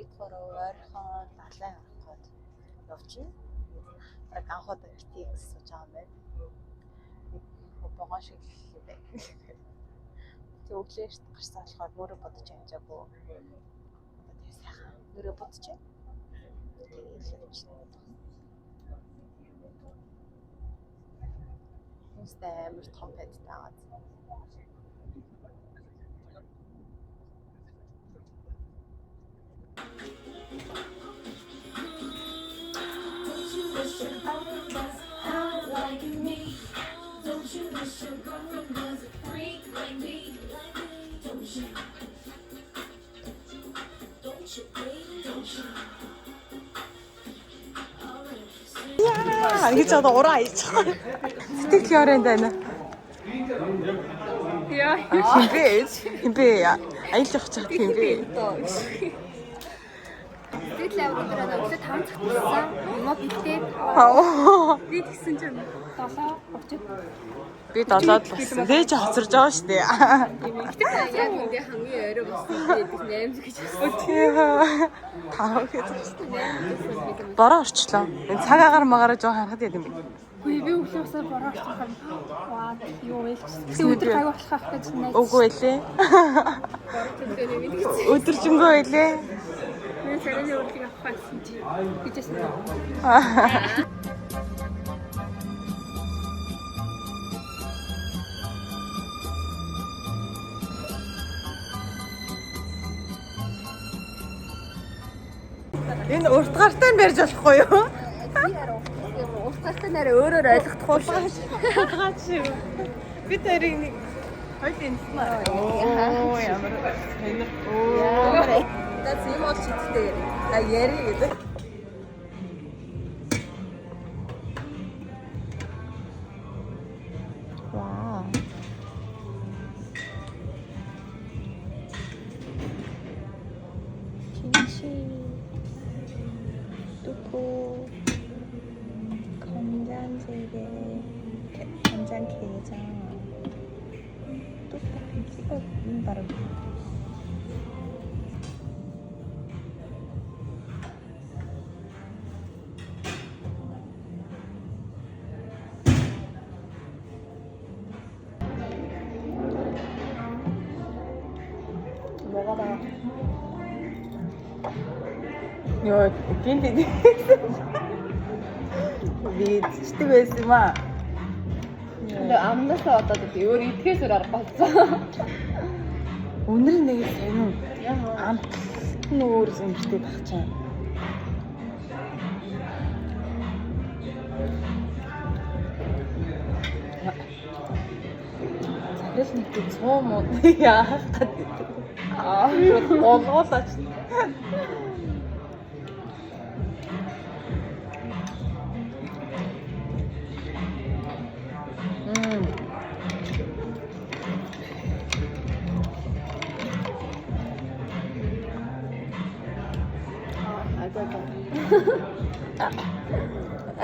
Бидгээр ойрхон далайн ороход явчихна. Яг анхад битгий сууж байгаа юм байна. Богоон шиг юм байна. Тэг өглөөш гарсаа болохоор нүүрээ бодож амжаагүй. Одоо тэг сайхан нүүрээ бодож байна. Хүмүүстэй амар том байдтай байгаа. Ингэж одоо ураа ич. Сэтгэл ярианд байна. Яа. Химбэ. Аялах чад химбэ. Тэгэл аваад өглөө 5 цагт болсон. Юмаа битээ. Би тэгсэн чинь 7:30. Би 7-д болсон. Дээж хоцорж байгаа шүү дээ. Тэгтээ яг үндэ хамгийн ойроо болсон. Тэгээд 8 гэж болсон. Тав гэж байна. Бороо орчлоо. Энэ цаг агаар магараа жоо харахад яд юм бэ? Үгүй би өглөөсөө бороо орчихсан. Ваа юу вэ? Тэг өдөр гай болох гэж найз. Үгүй байлээ. Өдөржингөө байлээ. Мен сараны урдыг авах гэсэн чи. Бичээсэн. Энэ урт гартай барьж болохгүй юу? Би хараа урт гартай нэрээ өөрөөр ойлгохгүй Хаач юу? Би тэрийг нэг хоёул энэснэ. Оо ямар энэ. Оо. That's юм уу читтэй яри. А яри гэдэг. Вау. 김치. 뚜꾸. 간장찌개. 간장게장. 뚜꾸 김치. 바로. 먹어봐. 야, 웃긴데. 네, 진짜 왜쓰마? 근데 아무데서 왔다 도 요리 이틀을 알아봤어. 오늘은 내가 새는 안 노를 좀 그때 봤잖아. 그래서 또 처음 야, 아, 먹었다 진짜.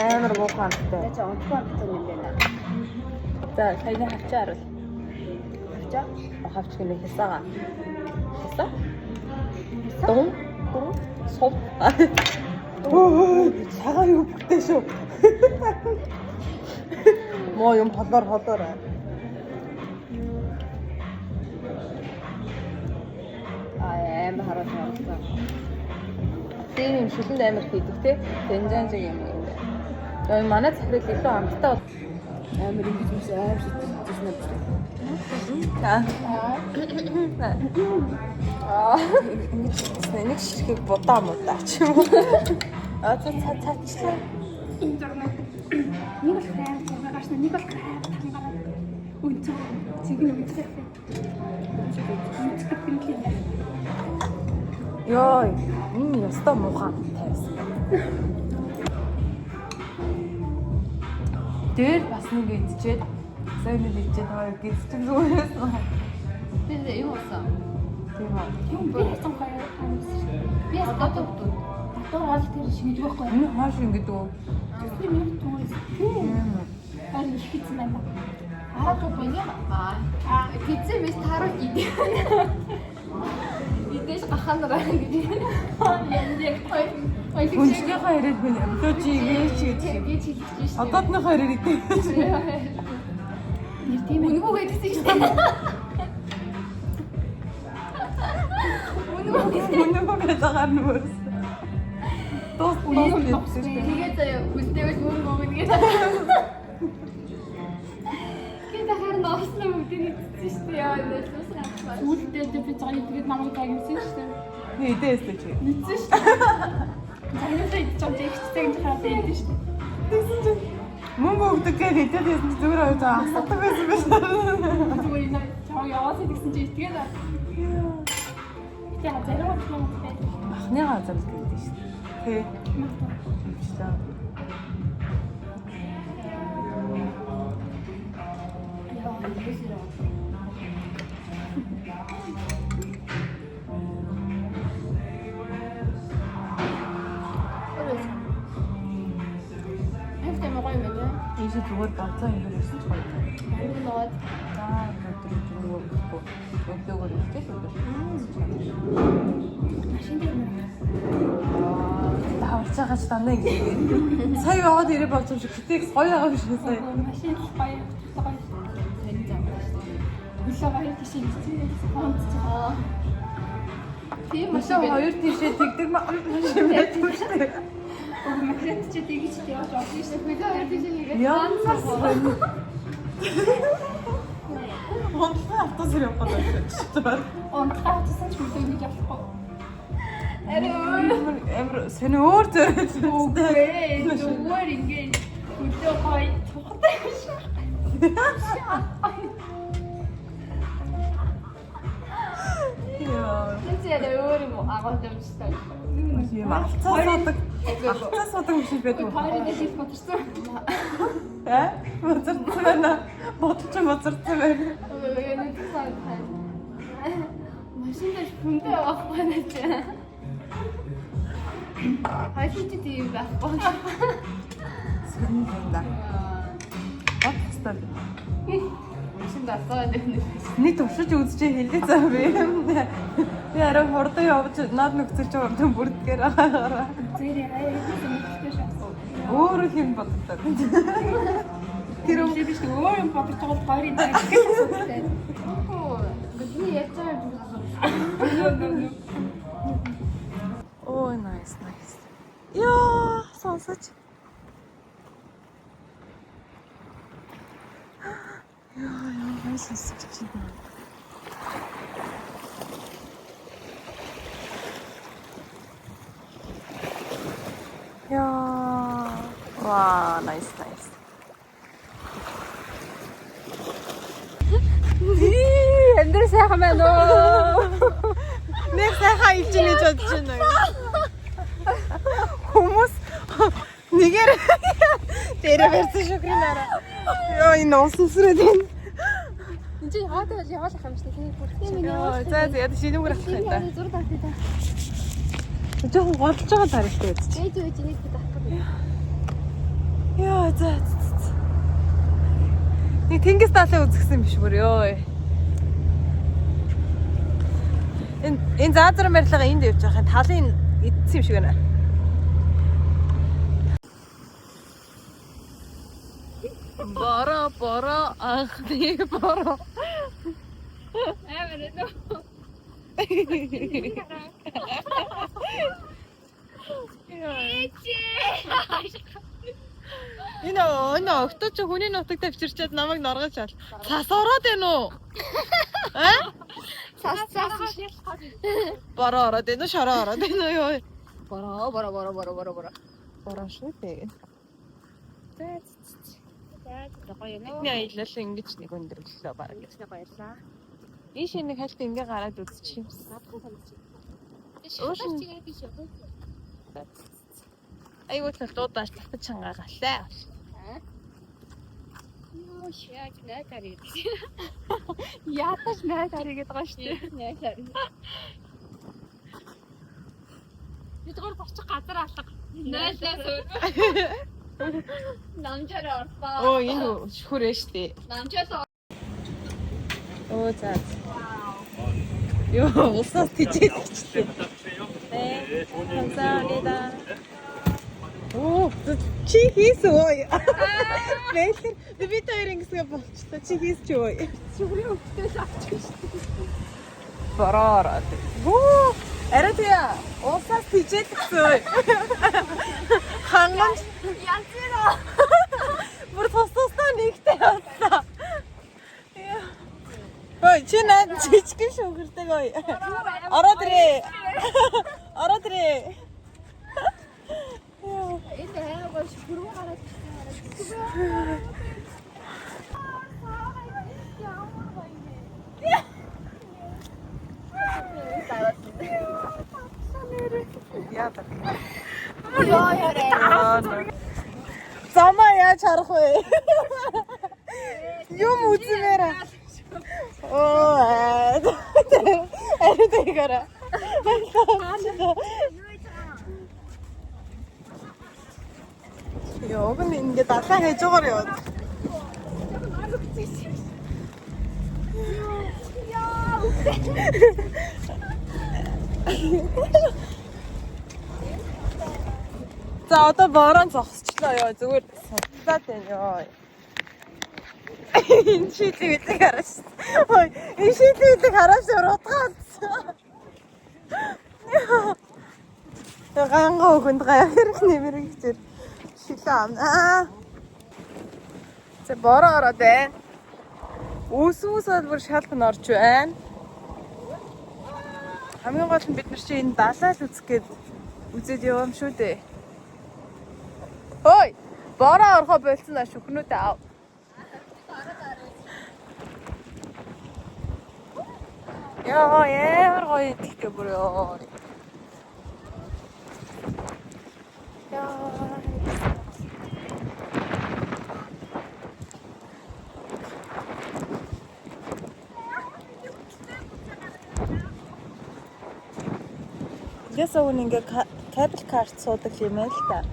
амар муухан амттай. 저 어떻게 왔었는데 나. За саяны хавчаа харуул. Хавчаа? Хавч гэнэ хэсаага. Хэсаа? Дун? Сов. Оо, цагаан юу бүтээ шүү. Моо юм холоор. амар хараад. Тийм юм шилэнд амар хийдэг те. 된장찌개 юм юм. Яг манай захирал илүү амттай амар ингэж юмс амар шийдчихсэн юм байна. Нэг ширхэг будаа ч юм уу. Цаачлаа. Нэг л хайр цагаагаас нэг л хайр тангараа. Үнцэг цэгэн үнцэг. Йой, энэ яста муухан тайсан. Тэр бас нэг идчихэд сайн нэг идчихэд хоёр гисчих зүгээс. 근데 이거 왔어. Тийм үү. 형 빼서 가요. 빼서 나도 아직 тэр шиг байхгүй. Энэ хааш ингэдэг үү? 스트리밍 통해서. 아니 시키지 말라. 아, 또 뭐냐? 아, 그쯤에 스타로 이대. 이대에서 ханараа гэж. Яг хоёр Хүнчнийхээ яриад би өдөө чи ингэж гэж. гэж хэлж шээ. Одоодныхоо яриад идэв. Нэр тийм үнгүү гэдсэн шүү дээ. Үнэхээр байгаа нүрс. Тос гэдэг. Тэгээд хүлтэйгээс мөн гомд гэж. Kita харин ослоо бүгдийг нэгтсэн шүү дээ. Яа нэлээс үүдтэй би цагийг тэгээд намайг тагнасан шүү дээ. Нийтээс ч чи. Нэгтсэн шүү дээ. Цагаасаа идчихсэн тэгчтэй гэж хараад байдаг шүү дээ. Тэгсэн чинь мөнгө өгдөг гэж хэдэд яасан зүгээр байж асуудаг байсан биш. Зүгээр энэ чам яваад тэгсэн чи итгээд. Тэгээд зарим юм байдаг. Ахны газар л гэдэг шүү дээ. Тэ. Өвчлээ. Ийш зүгээр бацаа ингэ ирсэн ч гоё. Харин ноод өдөр өдөөгөр ирчихсэн өдөр. машин дээр Таварч байгаа ч дандаа ингэ. Сая яваад ирээ болсон шиг гэтэйг гоё байгаа биш үү сая. машин гоё. Тань зам. Улаа баяр тийш ирсэн. Фонт цаа. Тийм Машин хоёр тийшээ тэгдэг машин байдаг шүү дээ. Магнит чи тэгж явж олсон шүү дээ. Улаа баяр тийш ирэхэд Яа. Онцгой автозэр явах гэдэг. онцгой авчихсан ч үлдээ гэж болохгүй. Эмэр сэн өөр зөрөөд Үгүй зүгээр ингээд үлдээ гоё тухтай шүү. Яа. Тэцээд өөр юм агуулж амжтай. Тийм алцаа суудаг машин байдаг. Таарыг хэлж бодсон. Боцорцсон байна. Боцорцсон байна. Машин дээр хүндээ авах байна чи. Хаач чи тийм байхгүй. Сэн да. Боцорцсон. Машин дасаа нэг. Нэг туршиж үзчихээ хэлээ заа би. Би арай хурдан явж над нөхцөл чи хурдан бүрдгээр байгаараа. Зэрэг хаяа хийсэн мэт шахсан. Өөрөө хэм боддог. Тэр үгүй биш өөр юм бодож байгаа бол хоёрын цаг гэсэн. Оо, бидний яаж Ой, nice. Яа, сонсож. Яа, сонсож чинь. Яа. Вау, nice. Эндэр сайхан байна уу? Нэг сайхан илж гэж бодож байна. Хүмүүс нэгээр дээрээ барьсан шүгринаараа. Яа, энэ уусансрээд байна. Энд чинь яваад яваалах юм шиг тийм бүрхтээ минь Яа, за яа шинүүгээр авах юм да. зур тавтай та. Жохон голж байгаа тарихтай байж. Ээж үеж нэг хэд авах гэдэг. Яа, за. Нэг тэнгис таалаа үзгсэн биш бүр ёо. Энэ заазрын барилга энд явж байгаа юм. Талын идсэн юм шиг байна. Бара анхны бара. Амар нөө. Энэ окточ хүний нутагт авчирчаад намайг норгож чад. Цас ороод байна уу? Цас. Бара ороод байна уу? Шороо ороод байна уу ёо? Бора. Бара шүү дээ. За гоё нөө. Бидний аялал ингэж нэг өндөрлөлөө баг. Тэгснэ баярлаа. Энэ шинэ хальт ингээ гараад үзчих юм. Ууш чигээ биш үү? Айгуу л дуудаж татаж чангаагалаа. Юу шээ найдаар ирэх. Ятаж найдаар игээд байгаа шүү дээ. Найдаар. Бидгээр бочих газар алга. Найдаас өөр. Намжаар орсон. Оо энэ шүхрээ шүү дээ. Намжаас Оо за. Юу усаас тийжээдчихлээ. 네, 감사합니다. Оо, чи хийсэн үү? Бэлэр би таарин гэсэн болчихлоо. Чи хийсч үү? Шүгрийн өвчтөөс авчих шүү. Бараараа. Оо, арайя. Усаас тийжээдчихсэн үү? Хангамж Янцроо. бүр тус-тусдаа нэгтэй явлаа. Ой, чи наад жижиг шүүгэрдэг ой. Ороод ирээ. Ороод ирээ. Энэ хайгаа шүгрүү гараад Яадаг. Яа ярэ. Замаа яаж харах вэ? Юм үзмээр. Оо. Тэгээра. Йоо, гэн ингэ далаа хийж байгаа юм. За одоо борон зогсчлоо ёо зүгээр садлаад байна ёо. Энэ шийдлийг хараач. Ой, энэ шийдлийг хараач уруудгаадсан. Гангаа хүнд гаяр нэмэрэг чир шилээ амнаа. За бороо ороод байна. Үүсүүсэл бүр шалган орж байна. Хамгийн гол нь бид нар чи энэ далай л үзэх гээд үзээд явам шүү дээ. Ой, бороо орохоо болцсон аа шүхнүүдээ ав. Яа, ямар гоё идэх бүр ёо. Яа. Ясаа үнэ ингээ кабель карт суудаг юм ээ л та.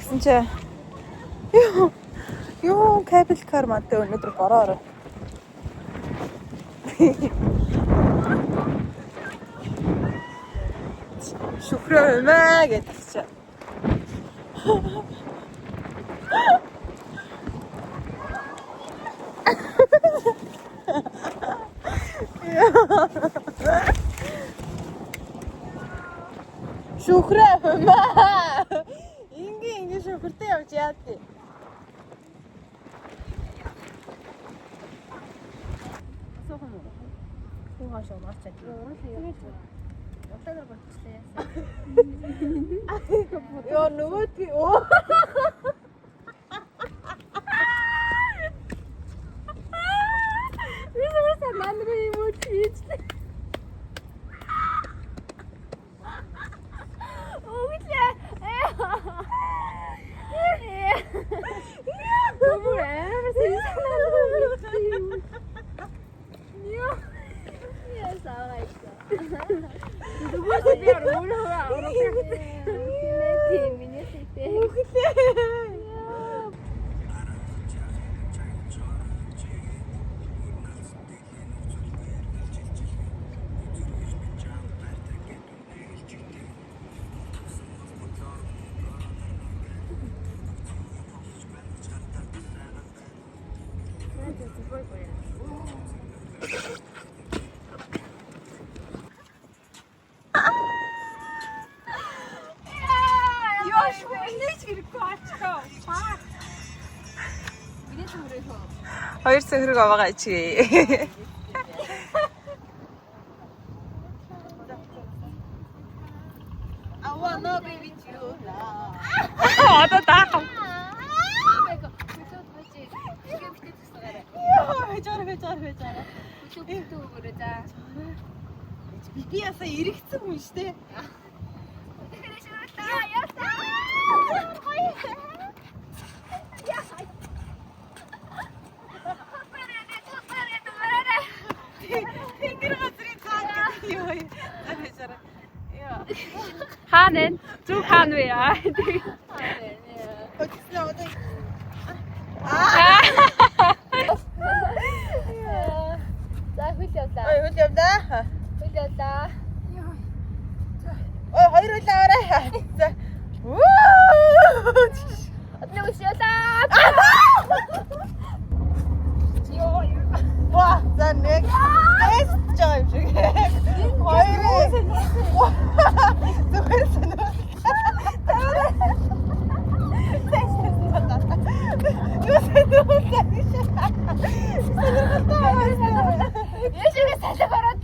Тэгсэн чи ёо кабель кар мадаа өнөөдөр бороо. Шүхрээ маа гэдэг чи. Шүхрээ маа. Ингээ шүхртэй явж яадаг. Хашаа марчаа. Явталаар болчихлээ. Ёо нөгөөдгий оо. Визэрсаа нандгүй юм уу тийчлээ. Өвлээ. Гомор амарсан. Яа. Я сагаиста. Дугуйс би ороо. Миний сэтэ. Хоёр цэгрэг аваагаа ичгээ. I wanna be with you now. Одоо даах. Би ясаа эргэцэн хүн штэ. Хаанэн зүг хаан вэ аа. За хөл явлаа. Ой хөл явлаа. Баярлалаа. Ой, хоёр үлээ орой. За. Одны үсэлээ. Ваа, за нэг тест жаа юм шиг. Хоёр. Зүгээр санаа. Яшиг салах ороод.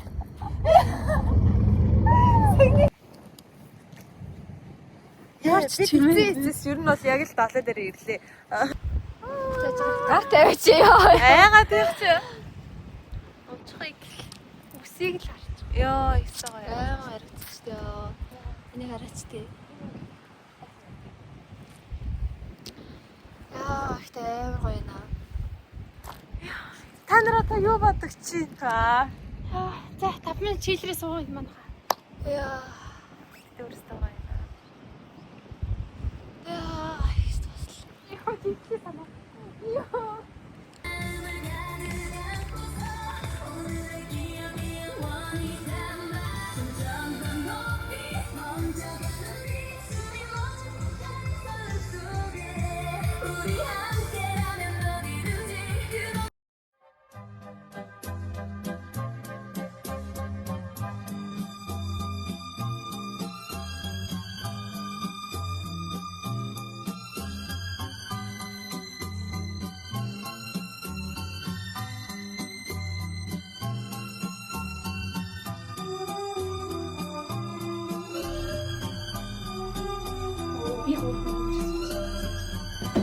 Ямар ч чимээ. Ер нь бол яг л далай дээр ирлээ. Гар тавиач ёо. Айгаад их чи. Уучхыг үсийг л харч. Йоо, ихсээ гоё. Аймаа харагдчихтэй ёо. Энийг хараач тий. Яа, ихтэй амар гоё наа. Та нар одоо юу боддог чи? За 5 минут чийлрээ суу юм аа. Яа. Өөрөөсөө гоё. Яа, их тусал. Яа, тийхээ санаа. Яа.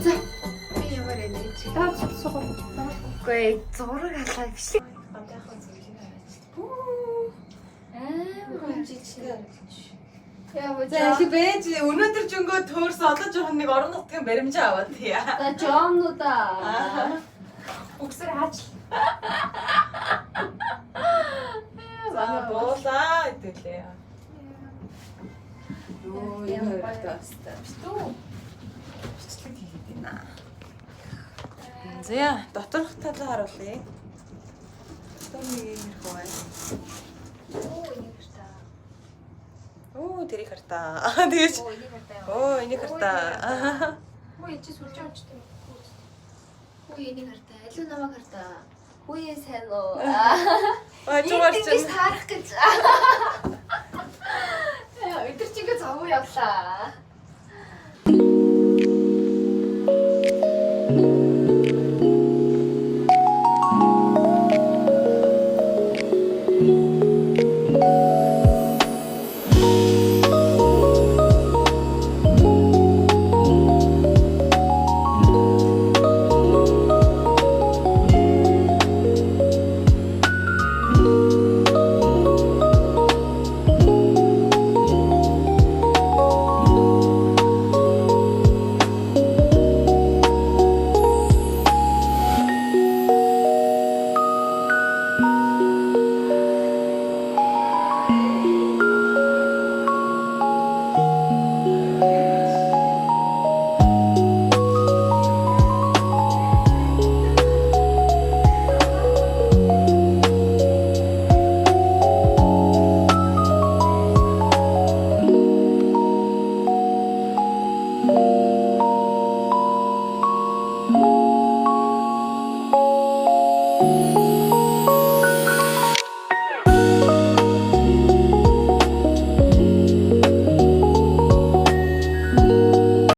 За. Би ямар энерги чи. Таа сугаа. Гүй зураг алаа биш. Гамтайхан зүйлийг хараач. Амар жижиг. Яа За их бэж өнөөдөр ч өнгөө төөрс одоо жоохон нэг орон нутгийн баримжаа аваад тия. За жомнуудаа. Үгсээр хаач. За буулаа хэвлээ. Юу юм хоёртаастай биш үү? Бичлэг хийгээд байна. За доторх талаа харуулъя. Тэр нэг юм их бай. Оо энийг хартаа. Оо тэрийг хартаа. Тэгэж. Оо энийг хартаа. Оо энийг хартаа. Хөөе чи сүлж очтой. Хөөе энийг хартаа. Илүү намайг хартаа. Хөөе сайн уу. Ой чугаар Би чинь. таарах гэж. Өдөр чигээ зовоо явлаа.